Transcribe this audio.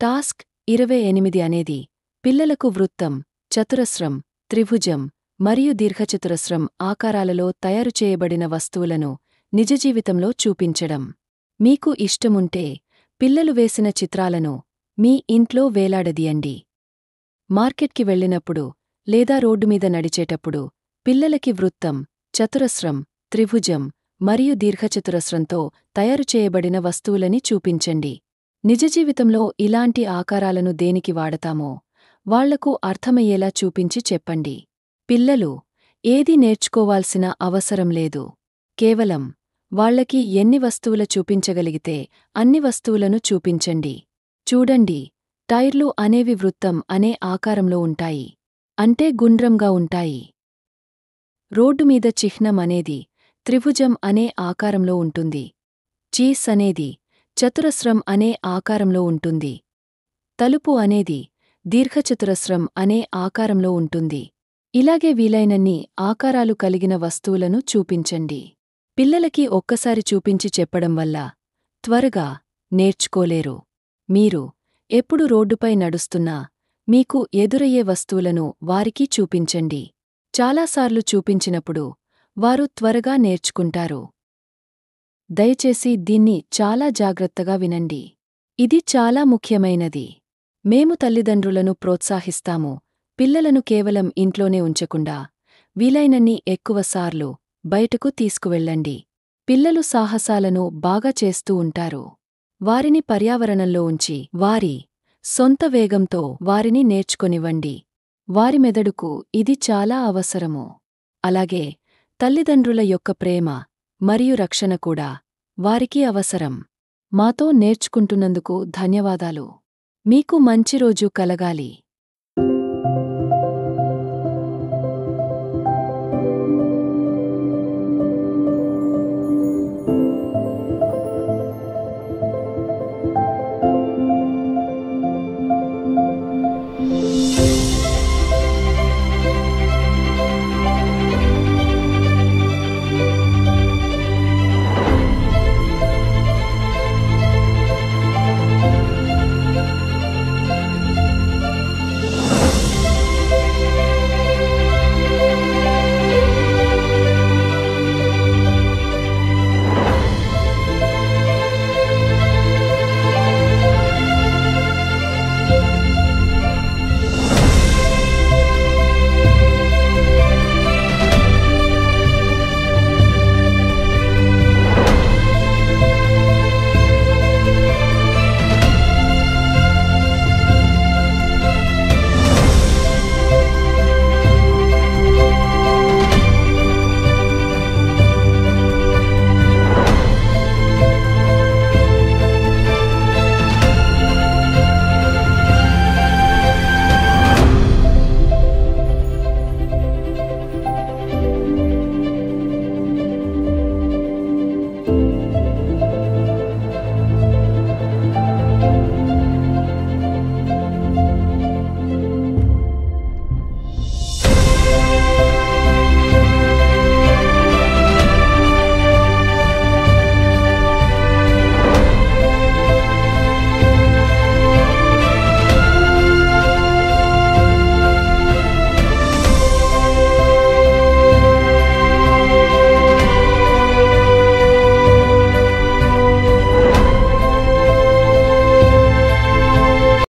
Task 28 అనేది పిల్లలకు వృత్తం, చతురస్రం, త్రిభుజం మరియు దీర్ఘచతురస్రం ఆకారాలలో తయారు చేయబడిన వస్తువులను నిజజీవితంలో చూపించడం. మీకు ఇష్టముంటే పిల్లలు వేసిన చిత్రాలను మీ ఇంట్లో వేలాడదీయండి. మార్కెట్కి వెళ్ళినప్పుడు లేదా రోడ్డుమీద నడిచేటప్పుడు పిల్లలకి వృత్తం, చతురస్రం, త్రిభుజం మరియు దీర్ఘచతురస్రంతో తయారు చేయబడిన వస్తువులని చూపించండి. నిజజీవితంలో ఇలాంటి ఆకారాలను దేనికి వాడతామో వాళ్లకు అర్థమయ్యేలా చూపించి చెప్పండి. పిల్లలు ఏదీ నేర్చుకోవాల్సిన అవసరం లేదు. కేవలం వాళ్లకి ఎన్ని వస్తువుల చూపించగలిగితే అన్ని వస్తువులను చూపించండి. చూడండి, టైర్లు అనేవి వృత్తం అనే ఆకారంలో ఉంటాయి. అంటే గుండ్రంగా ఉంటాయి. రోడ్డుమీద చిహ్నం అనేది త్రిభుజం అనే ఆకారంలో ఉంటుంది. చీస్ అనేది చతురస్రం అనే ఆకారంలో ఉంటుంది. తలుపు అనేది దీర్ఘచతురస్రం అనే ఆకారంలో ఉంటుంది. ఇలాగే వీలైనన్ని ఆకారాలు కలిగిన వస్తువులను చూపించండి. పిల్లలకి ఒక్కసారి చూపించి చెప్పడం వల్ల త్వరగా నేర్చుకోలేరు. మీరు ఎప్పుడు రోడ్డుపై నడుస్తున్నా మీకు ఎదురయ్యే వస్తువులను వారికి చూపించండి. చాలాసార్లు చూపించినప్పుడు వారు త్వరగా నేర్చుకుంటారు. దయచేసి దీన్ని చాలా జాగ్రత్తగా వినండి. ఇది చాలా ముఖ్యమైనది. మేము తల్లిదండ్రులను ప్రోత్సాహిస్తాము, పిల్లలను కేవలం ఇంట్లోనే ఉంచకుండా వీలైనన్ని ఎక్కువసార్లు బయటకు తీసుకువెళ్ళండి. పిల్లలు సాహసాలను బాగా చేస్తూ ఉంటారు. వారిని పర్యావరణంలో ఉంచి వారి సొంత వేగంతో వారిని నేర్చుకొనివ్వండి. వారి మెదడుకు ఇది చాలా అవసరము. అలాగే తల్లిదండ్రుల యొక్క ప్రేమ మరియు రక్షణ కూడా వారికి అవసరం. మాతో నేర్చుకుంటున్నందుకు ధన్యవాదాలు. మీకు మంచి రోజు కలగాలి.